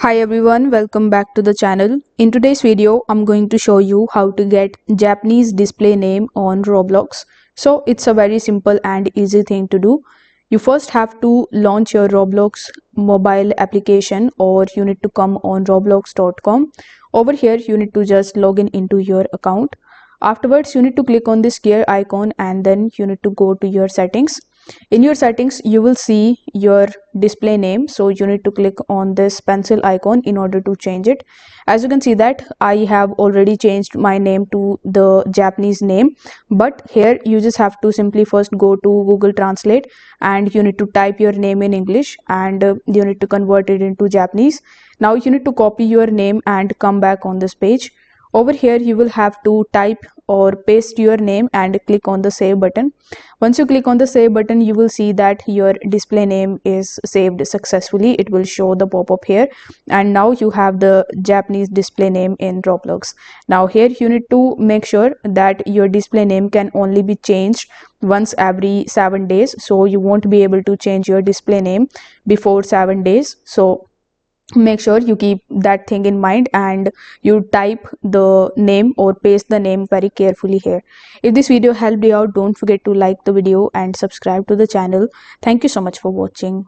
Hi everyone, welcome back to the channel. In today's video, I'm going to show you how to get Japanese display name on Roblox. So it's a very simple and easy thing to do. You first have to launch your Roblox mobile application, or you need to come on roblox.com. Over here, you need to just log in into your account. Afterwards, you need to click on this gear icon and then you need to go to your settings. In your settings, you will see your display name. So you need to click on this pencil icon in order to change it. As you can see that I have already changed my name to the Japanese name. But here you just have to simply first go to Google Translate and you need to type your name in English and you need to convert it into Japanese. Now you need to copy your name and come back on this page. Over here you will have to type or paste your name and click on the save button. Once you click on the save button, you will see that your display name is saved successfully. It will show the pop-up here, and now you have the Japanese display name in Roblox. Now here you need to make sure that your display name can only be changed once every 7 days. So you won't be able to change your display name before 7 days. So make sure you keep that thing in mind and you type the name or paste the name very carefully here. If this video helped you out, don't forget to like the video and subscribe to the channel. Thank you so much for watching.